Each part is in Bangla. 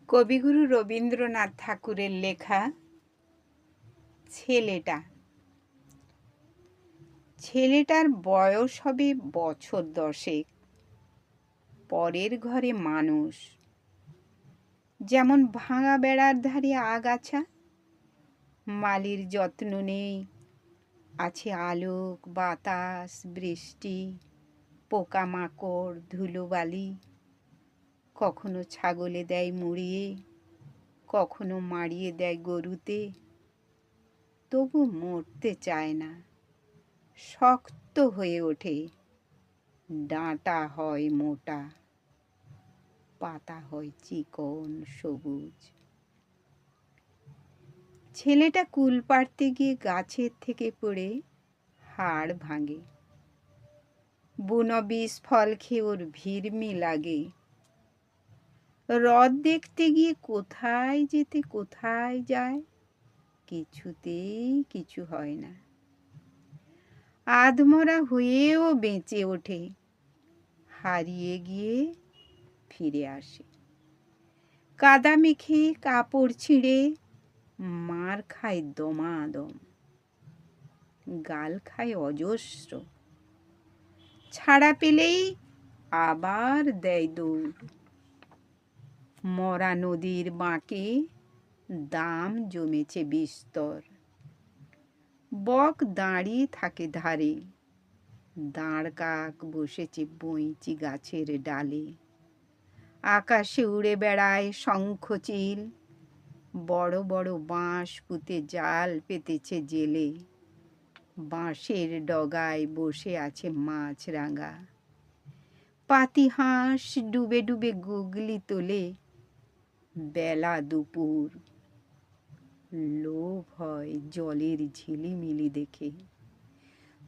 কবিগুরু রবীন্দ্রনাথ ঠাকুরের লেখা ছেলেটা। ছেলেটার বয়স হবে বছর 10। পরের ঘরে মানুষ, যেমন ভাঙা বেড়ার ধারে আগাছা। মালির যত্ন নেই, আছে আলোক বাতাস বৃষ্টি, পোকামাকড় ধুলোবালি। কখনো ছাগলে দেয় মুড়িয়ে, কখনো মাড়িয়ে দেয় গরুতে। তবু মরতে চায় না, শক্ত হয়ে ওঠে। ডাঁটা হয় মোটা, পাতা হয় চিকন সবুজ। ছেলেটা কুল পাড়তে গিয়ে গাছের থেকে পড়ে হাড় ভাঙে। বুনো বিষ ফল খেয়ে ওর ভিড়মি লাগে। হ্রদ দেখতে গিয়ে কোথায় যেতে কোথায় যায়, কিছুতেই কিছু হয় না। আধমরা হয়েও বেঁচে ওঠে, হারিয়ে গিয়ে ফিরে আসে। কাদা মেখে কাপড় ছিঁড়ে মার খায় দমাদম, গাল খায় অজস্র। ছাড়া পেলেই আবার দেয় দৌড়। মরা নদীর বাঁকে দাম জমেছে বিস্তর। বক দাঁড়িয়ে থাকে ধারে, দাঁড় কাক বসেছে বইচি গাছের ডালে। আকাশে উড়ে বেড়ায় শঙ্খচিল, বড় বড় বাঁশ পুঁতে জাল পেতেছে জেলে। বাঁশের ডগায় বসে আছে মাছরাঙা। পাতিহাঁস ডুবে ডুবে গুগলি তোলে। বেলা দুপুর, লোভ হয় জলের ঝিলিমিলি দেখে।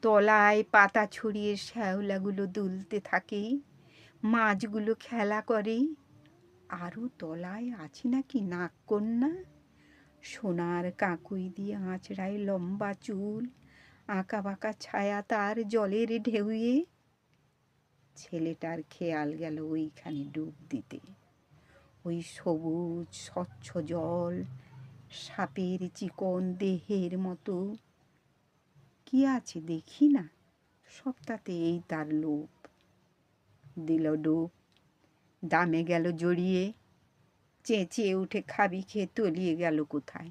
তলায় পাতা ছড়িয়ে শ্যাওলাগুলো দুলতে থাকে, মাছগুলো খেলা করে। আরও তলায় আছে নাকি নাগকন্যা, সোনার কাঁকুই দিয়ে আঁচড়ায় লম্বা চুল, আঁকা বাঁকা ছায়া তার জলের ঢেউয়ে। ছেলেটার খেয়াল গেল ওইখানে ডুব দিতে। ওই সবুজ স্বচ্ছ জল সাপের চিকন দেহের মতো। কি আছে দেখি না, সবটাতে এই তার লোভ। দিল ডুব, দামে গেল জড়িয়ে। চেঁচিয়ে উঠে খাবি খেয়ে তলিয়ে গেল কোথায়।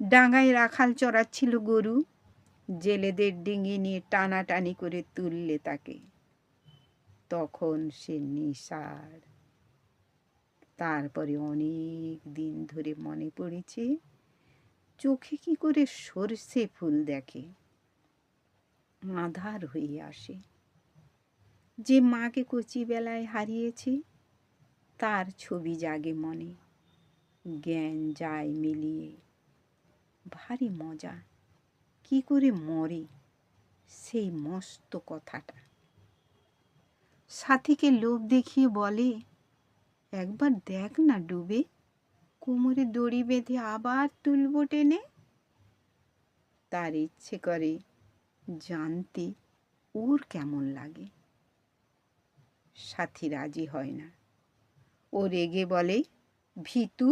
ডাঙায় রাখাল চড়াচ্ছিল গরু, জেলেদের ডিঙি নিয়ে টানাটানি করে তুললে তাকে। তখন সে নিসার। তারপরে অনেক দিন ধরে মনে পড়েছে, চোখে কি করে সর্ষে ফুল দেখে, আঁধার হয়ে আসে। যে মাকে কচিবেলায় হারিয়েছে, তার ছবি জাগে মনে, জ্ঞান যায় মিলিয়ে। ভারী মজা, কি করে মরে সেই মস্ত কথাটা। সাথীকে লোভ দেখিয়ে বলে, একবার দেখ না ডুবে, কোমরে দড়ি বেঁধে আবার তুলবো টেনে। তার ইচ্ছে করে জানতে ওর কেমন লাগে। সাথী রাজি হয় না। ও রেগে বলে, ভীতু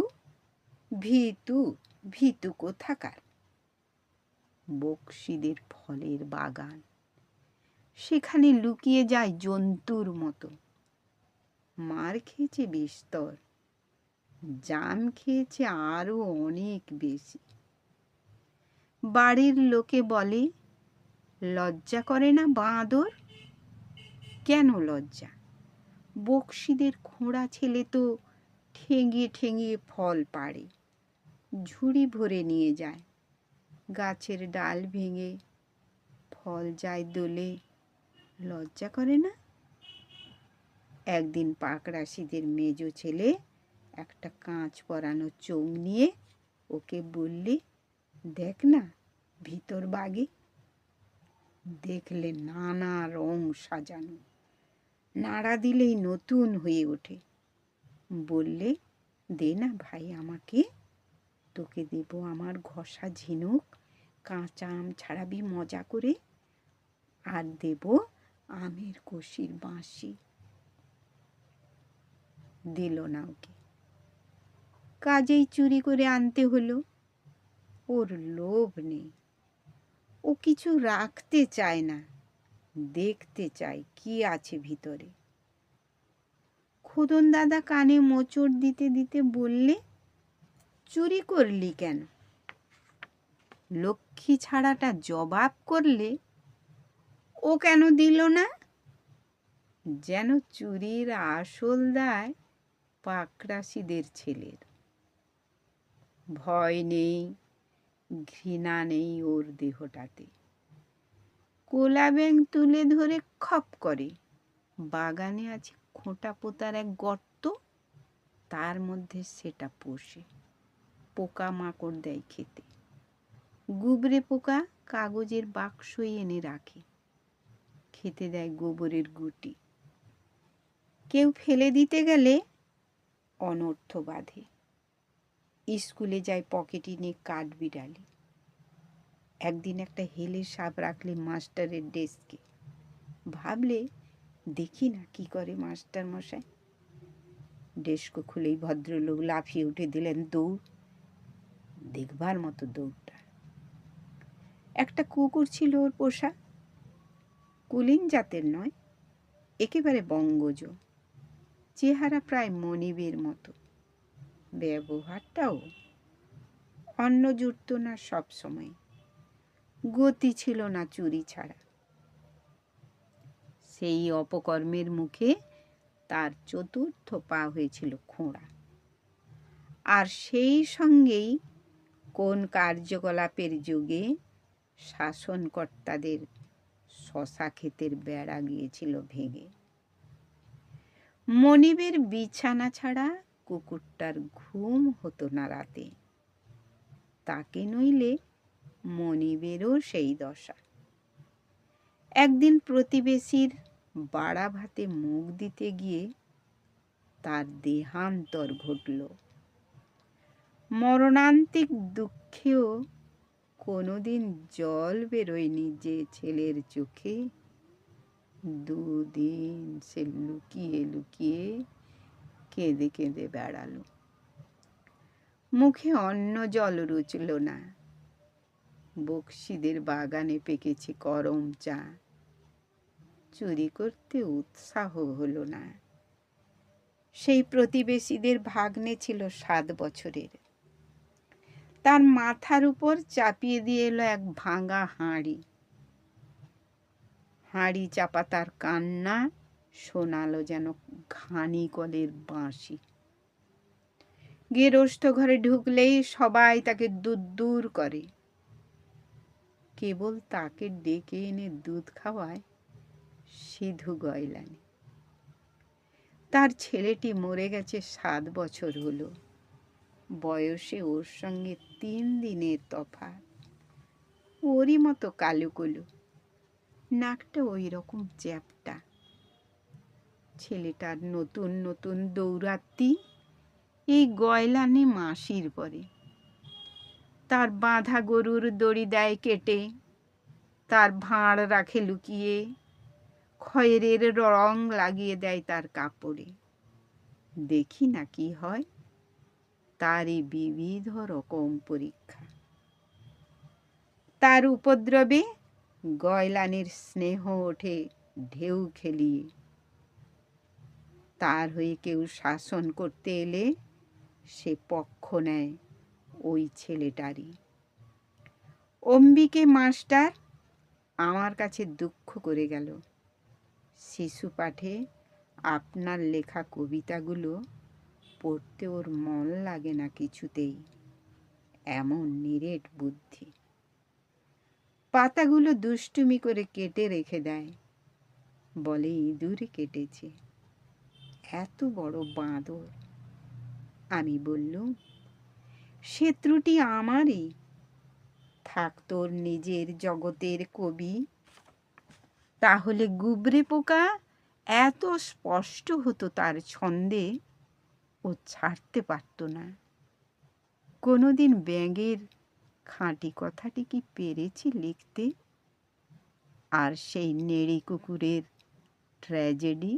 ভীতু ভীতু কোথাকার। বকশিদের ফলের বাগান, সেখানে লুকিয়ে যায় জন্তুর মতো। মার খেয়েছে বিস্তর, জাম খেয়েছে আরো অনেক বেশি। বাড়ির লোকে বলে, লজ্জা করে না বাঁদর। কেন লজ্জা, বকশিদের খোঁড়া ছেলে তো ঠেঙিয়ে ঠেঙিয়ে ফল পাড়ে, ঝুড়ি ভরে নিয়ে যায়। গাছের ডাল ভেঙে ফল যায় দোলে, লজ্জা করে না। একদিন পাকড়াশিদের মেজ ছেলে একটা কাঁচ পরানো চোঙ নিয়ে ওকে বললে, দেখ না ভিতর বাগে। দেখলে নানা রং সাজানো, নাড়া দিলেই নতুন হয়ে ওঠে। বললে, দে না ভাই আমাকে, তোকে দেব আমার ঘষা ঝিনুক, কাঁচা আম ছাড়াবি মজা করে, আর দেব আমের কষির বাঁশি। দিল না ওকে। কাজেই চুরি করে আনতে হলো। ওর লোভ নেই, ও কিছু রাখতে চায় না, দেখতে চায় কি আছে ভিতরে। খোদন দাদা কানে মোচড় দিতে দিতে বললে, চুরি করলি কেন? লক্ষ্মী ছাড়াটা জবাব করলে, ও কেন দিল না? যেন চুরির আসল দায় পাকরাশিদের ছেলের। ভয় নেই, ঘৃণা নেই ওর দেহটাতে। কোলা ব্যাঙ তুলে ধরে খপ করে, বাগানে আছে খোঁটা পোতার এক গর্ত, তার মধ্যে সেটা পোষে, পোকা মাকড় দেয় খেতে। গুবরে পোকা কাগজের বাক্সই এনে রাখে, খেতে দেয় গোবরের গুটি। কেউ ফেলে দিতে গেলে অনর্থ বাঁধে। স্কুলে যায় পকেটে নিয়ে কাঠবিড়ালি। একদিন একটা হেলে সাপ রাখলে মাস্টারের ডেস্কে। ভাবলে দেখি না কি করে মাস্টার মশাই। ডেস্ক খুলেই ভদ্রলোক লাফিয়ে উঠে দিলেন দৌড়। দেখবার মতো দৌড়টা। একটা কুকুর ছিল ওর পোষা, কুলিন জাতের নয়, একেবারে বঙ্গজ। চেহারা প্রায় মনিবের মতো, ব্যবহারটাও অন্ন জুটত না সব সময়। গতি ছিল না চুরি ছাড়া। সেই অপকর্মের মুখে তার চতুর্থ পা হয়েছিল খোঁড়া। আর সেই সঙ্গেই কোন কার্যকলাপের যুগে শাসনকর্তাদের শশা ক্ষেতের বেড়া গিয়েছিল ভেঙে। মনিবের বিছানা ছাড়া কুকুরটার ঘুম হতো না রাতে। তাকে নইলে মনিবেরও সেই দশা। একদিন প্রতিবেশীর বাড়া ভাতে মুখ দিতে গিয়ে তার দেহান্তর ঘটল। মরণান্তিক দুঃখেও কোনোদিন জল বেরোয়নি যে ছেলের চোখে। দুদিন সে লুকিয়ে লুকিয়ে কেঁদে কেঁদে বেড়ালো। মুখে অন্ন জল রুচল না। বকশিদের বাগানে পেকেছে করম চা। চুরি করতে উৎসাহ হলো না। সেই প্রতিবেশীদের ভাগ্নে ছিল 7 বছরের। তার মাথার উপর চাপিয়ে দিয়ে এলো এক ভাঙা হাঁড়ি। হাঁড়ি চাপা তার কান্না শোনালো যেন ঘানি কলের বাঁশি। গেরস্ত ঘরে ঢুকলেই সবাই তাকে দূর করে। কেবল তাকে ডেকে এনে দুধ খাওয়ায় সিধু গয়লানি। তার ছেলেটি মরে গেছে 7 বছর হলো। বয়সে ওর সঙ্গে 3 দিনের তফাৎ। ওরই মতো কালো কলু, নাকটা ওই রকম চ্যাপ্টা। ছেলেটার নতুন নতুন দৌরাত্মি এই গয়লানি মাসির পরে। তার বাঁধা গরুর দড়ি দেয় কেটে, তার ভাঁড় রাখে লুকিয়ে, খয়েরের রং লাগিয়ে দেয় তার কাপড়ে। দেখি না কি হয় তারই বিবিধ রকম পরীক্ষা। তার উপদ্রবে গয়লানির স্নেহ ওঠে ঢেউ খেলিয়ে। তার হয়ে কেউ শাসন করতে এলে সে পক্ষ নেয় ওই ছেলেটারই। অম্বিকে মাস্টার আমার কাছে দুঃখ করে গেল। শিশু পাঠে আপনার লেখা কবিতাগুলো পড়তে ওর মন লাগে না কিছুতেই। এমন নিরেট বুদ্ধি। পাতাগুলো দুষ্টুমি করে কেটে রেখে দেয়, বলে ইঁদুরে কেটেছে। এত বড় বাঁদর। আমি বললুম, সে ত্রুটি আমারই। থাক তোর নিজের জগতের কবি। তাহলে গুবরে পোকা এত স্পষ্ট হতো তার ছন্দে, ও ছাড়তে পারত না। কোনোদিন ব্যাঙের খাঁটি কথাটি কি পেরেছি লিখতে? আর সেই নেড়ি কুকুরের ট্র্যাজেডি